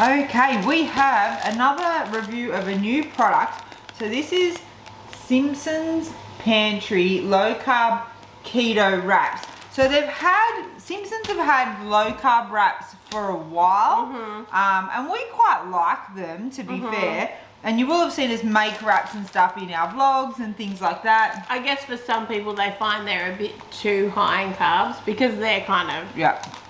Okay, we have another review of a new product. So this is Simpsons Pantry low carb keto wraps. So Simpsons have had low carb wraps for a while, and we quite like them, to be fair. And you will have seen us make wraps and stuff in our vlogs and things like that. I guess for some people they find they're a bit too high in carbs because they're kind of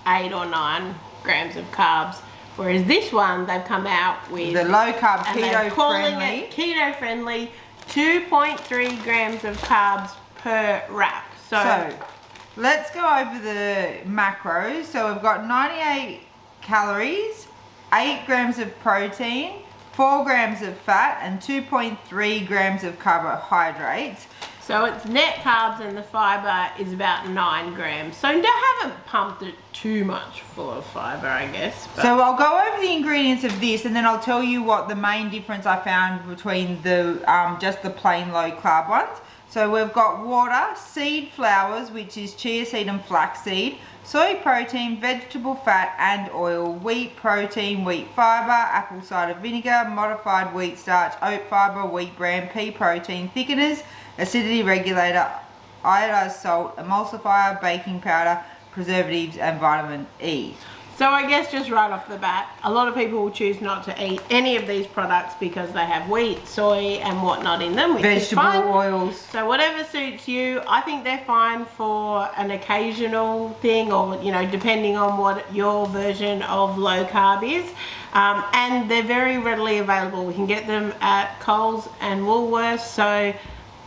8 or 9 grams of carbs. Whereas this one, they've come out with the low carb and keto they're calling friendly. it keto friendly, 2.3 grams of carbs per wrap. So let's go over the macros. So we've got 98 calories, 8 grams of protein, 4 grams of fat, and 2.3 grams of carbohydrates. So its net carbs and the fiber is about 9 grams. So they haven't pumped it too much full of fiber, I guess. But. So I'll go over the ingredients of this, and then I'll tell you what the main difference I found between the just the plain low carb ones. So we've got water, seed flours, which is chia seed and flaxseed, soy protein, vegetable fat and oil, wheat protein, wheat fiber, apple cider vinegar, modified wheat starch, oat fiber, wheat bran, pea protein, thickeners, acidity regulator, iodized salt, emulsifier, baking powder, preservatives and vitamin E. So I guess just right off the bat, a lot of people will choose not to eat any of these products because they have wheat, soy and whatnot in them, which vegetable is fine. oils. So whatever suits you. I think they're fine for an occasional thing, or you know, depending on what your version of low carb is. And they're very readily available. We can get them at Coles and Woolworths, so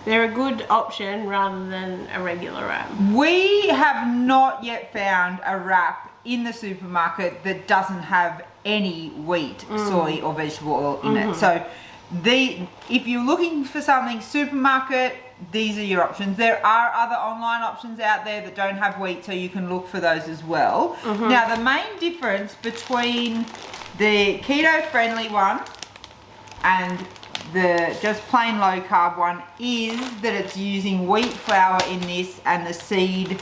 they're a good option rather than a regular wrap. We have not yet found a wrap in the supermarket that doesn't have any wheat, soy or vegetable oil in it. So if you're looking for something supermarket, these are your options. There are other online options out there that don't have wheat, so you can look for those as well. Now the main difference between the keto friendly one and the just plain low carb one is that it's using wheat flour in this and the seed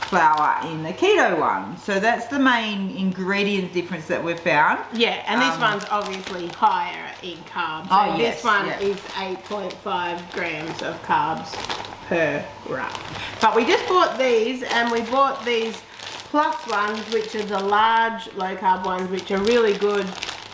flour in the keto one. So that's the main ingredient difference that we've found. Yeah, and this one's obviously higher in carbs. So this one is 8.5 grams of carbs per wrap. But we just bought these, and we bought these plus ones, which are the large low carb ones, which are really good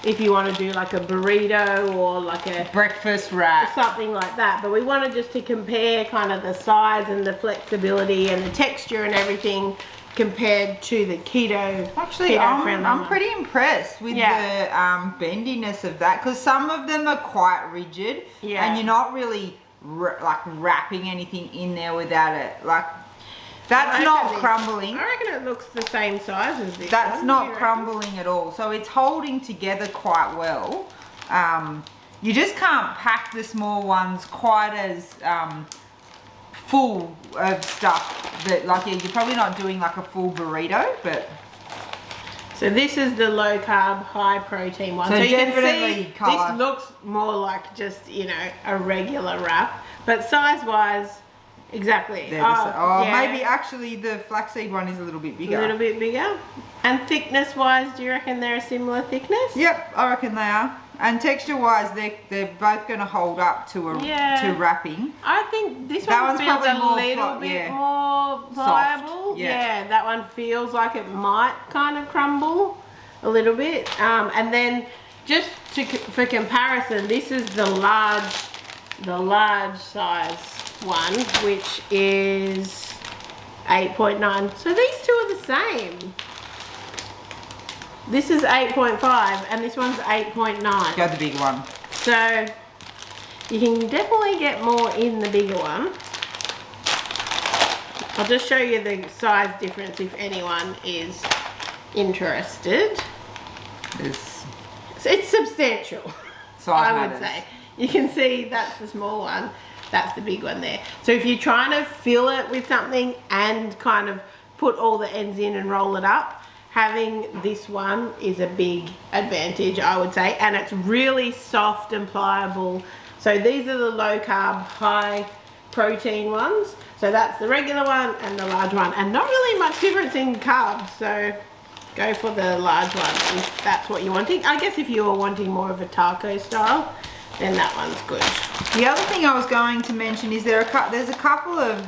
if you want to do like a burrito or like a breakfast wrap, something like that. But we wanted just to compare kind of the size and the flexibility and the texture and everything compared to the keto. Actually, I'm pretty impressed with the bendiness of that, because some of them are quite rigid, and you're not really like wrapping anything in there without it. Like, that's not crumbling. I reckon it looks the same size as this. That's not crumbling at all. So it's holding together quite well. You just can't pack the small ones quite as full of stuff that, like, you're probably not doing like a full burrito, but. So this is the low carb, high protein one. So you definitely can see this looks more like just, you know, a regular wrap, but size wise, exactly. Maybe actually the flaxseed one is a little bit bigger. A little bit bigger. And thickness wise, do you reckon they're a similar thickness? Yep, I reckon they are. And texture wise, they're both going to hold up to to wrapping. I think this one feels a little bit more pliable. Yeah, that one feels like it might kind of crumble a little bit. And then just for comparison, this is the large size one, which is 8.9. So these two are the same. This is 8.5 and this one's 8.9. Go the bigger one. So you can definitely get more in the bigger one. I'll just show you the size difference if anyone is interested. It's substantial, I would say. You can see that's the small one. That's the big one there. So if you're trying to fill it with something and kind of put all the ends in and roll it up, having this one is a big advantage, I would say. And it's really soft and pliable. So these are the low carb, high protein ones. So that's the regular one and the large one. And not really much difference in carbs. So go for the large one if that's what you're wanting. I guess if you're wanting more of a taco style, then that one's good. The other thing I was going to mention is there's a couple of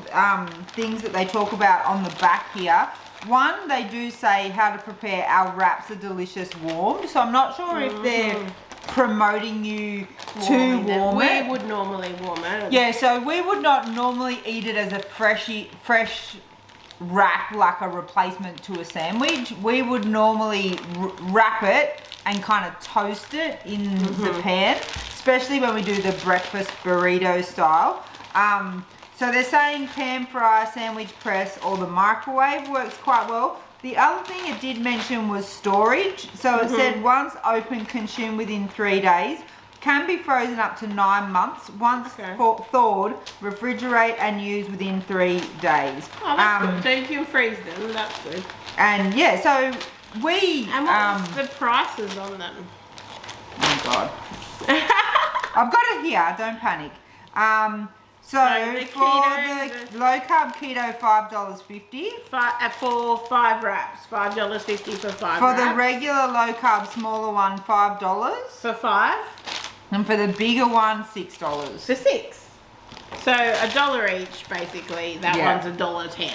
things that they talk about on the back here. One, they do say how to prepare our wraps are delicious warmed. So I'm not sure if they're promoting you to warm it. We would normally warm it. Yeah, so we would not normally eat it as a fresh wrap, like a replacement to a sandwich. We would normally wrap it and kind of toast it in the pan, especially when we do the breakfast burrito style. So they're saying pan fry, sandwich press, or the microwave works quite well. The other thing it did mention was storage. So it said once open, consume within 3 days. Can be frozen up to 9 months. Once thawed, refrigerate and use within 3 days. Oh, that's good. So you can freeze them. That's good. And yeah, so we... And what's the prices on them? Oh God. I've got it here. Don't panic. So for the low carb keto, $5.50. For 5 wraps, $5.50 for 5 For wraps. the regular low carb smaller one, $5. For 5. And for the bigger one, $6. For 6. So $1 each, basically. That one's $1.10.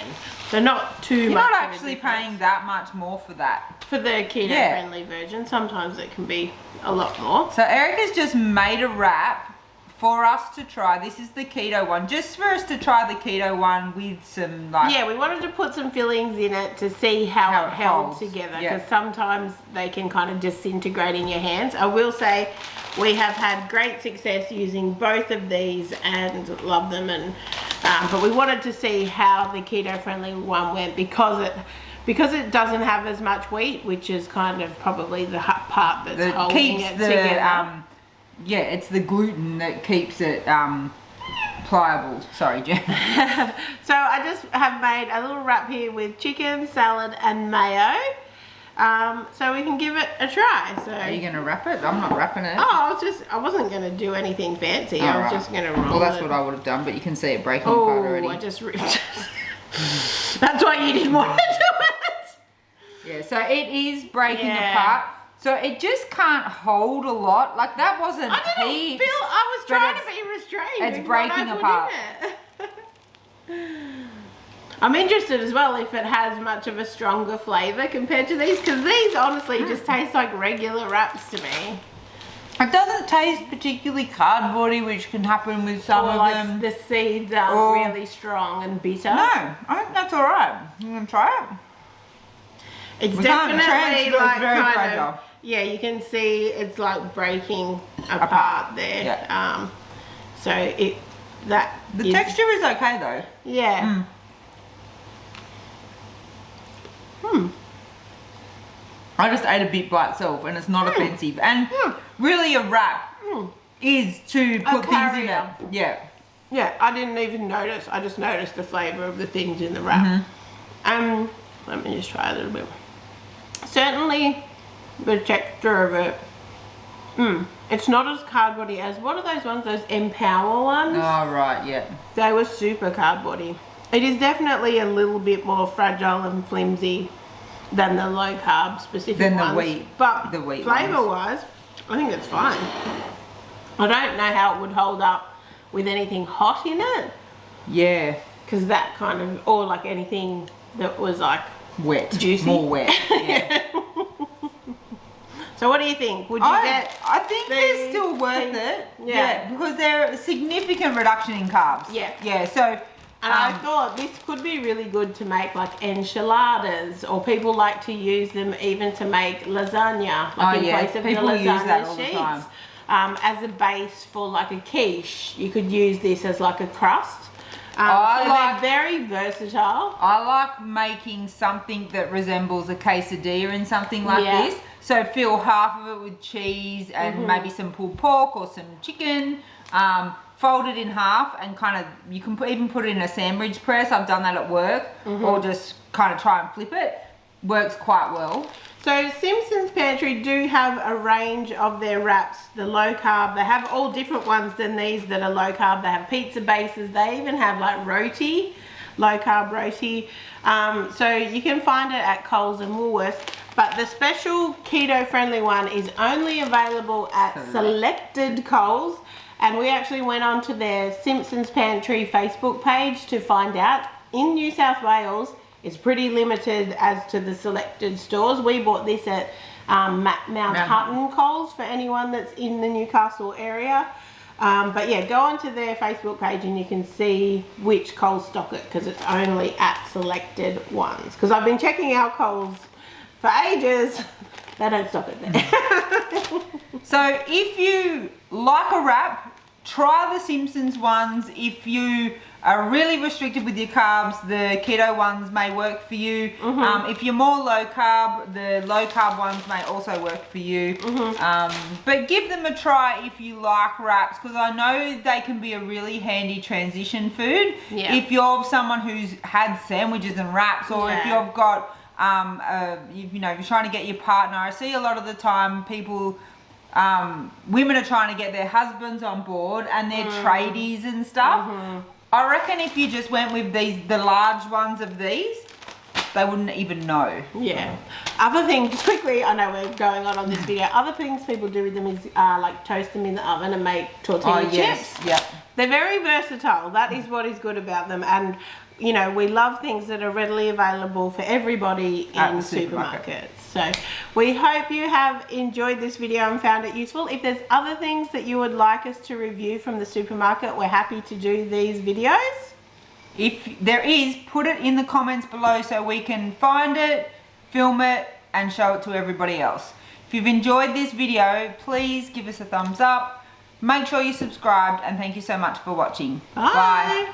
So not too You're much. not actually paying that much more for that. For the keto-friendly version, sometimes it can be a lot more. So Erica's just made a wrap for us to try. This is the keto one, just for us to try the keto one with some like... Yeah, we wanted to put some fillings in it to see how it held together, because sometimes they can kind of disintegrate in your hands. I will say we have had great success using both of these and love them, and but we wanted to see how the keto-friendly one went because it doesn't have as much wheat, which is kind of probably the part that's holding it together. Yeah, it's the gluten that keeps it pliable. Sorry, Jen. So I just have made a little wrap here with chicken, salad, and mayo. So we can give it a try. So are you going to wrap it? I'm not wrapping it. Oh, I wasn't going to do anything fancy. I was just going to roll it. Well, that's what I would have done, but you can see it breaking apart already. Oh, I just ripped it. That's why you didn't want to do it. Yeah, so it is breaking apart. So it just can't hold a lot. Like that wasn't heaps. I was trying to be restrained. It's breaking apart. I'm interested as well if it has much of a stronger flavour compared to these, because these honestly just taste like regular wraps to me. It doesn't taste particularly cardboardy, which can happen with some of them. The seeds aren't really strong and bitter. No, I think that's alright. You want to try it? It's definitely like very kind fragile. of, yeah, you can see it's like breaking apart there. Yeah. So the texture is okay though. Yeah. I just ate a bit by itself and it's not offensive. And really a wrap is to put things in it. Yeah. Yeah, I didn't even notice. I just noticed the flavour of the things in the wrap. Let me just try a little bit. Certainly the texture of it, it's not as cardboardy as, what are those ones, those Empower ones? Oh, right, yeah. They were super cardboardy. It is definitely a little bit more fragile and flimsy than the low carb specific ones. Than the wheat. But the wheat flavour wise, I think it's fine. I don't know how it would hold up with anything hot in it. Yeah. Because that kind of, or like anything that was like wet. Juicy. More wet, yeah. So what do you think? Would you get? I think they're still worth it. Yeah. Because they're a significant reduction in carbs. Yeah. Yeah, so... And I thought this could be really good to make like enchiladas, or people like to use them even to make lasagna, like in place of people the lasagna use that all sheets. the time. As a base for like a quiche, you could use this as like a crust. So they're very versatile. I like making something that resembles a quesadilla in something like this. So fill half of it with cheese and maybe some pulled pork or some chicken. Fold it in half and kind of, you can even put it in a sandwich press. I've done that at work. Or just kind of try and flip it. Works quite well. So Simpsons Pantry do have a range of their wraps, the low carb. They have all different ones than these that are low carb. They have pizza bases. They even have like roti, low carb roti. So you can find it at Coles and Woolworths. But the special keto-friendly one is only available at selected Coles. And we actually went onto their Simpsons Pantry Facebook page to find out. In New South Wales, it's pretty limited as to the selected stores. We bought this at Mount Hutton Coles for anyone that's in the Newcastle area. But yeah, go onto their Facebook page and you can see which Coles stock it, because it's only at selected ones. Because I've been checking out Coles for ages, they don't stock it there. So if you like a wrap, try the Simpsons ones. If you are really restricted with your carbs, the keto ones may work for you. If you're more low carb, the low carb ones may also work for you. But give them a try if you like wraps, because I know they can be a really handy transition food. If you're someone who's had sandwiches and wraps, or if you've got you know, you're trying to get your partner. I see a lot of the time people, women are trying to get their husbands on board and their tradies and stuff. I reckon if you just went with the large ones of these, they wouldn't even know. Other thing, just quickly, I know we're going on this video, other things people do with them is like toast them in the oven and make tortilla chips. They're very versatile. That is what is good about them. And you know, we love things that are readily available for everybody in supermarkets. So we hope you have enjoyed this video and found it useful. If there's other things that you would like us to review from the supermarket, we're happy to do these videos. If there is, put it in the comments below so we can find it, film it, and show it to everybody else. If you've enjoyed this video, please give us a thumbs up. Make sure you're subscribed, and thank you so much for watching. Bye.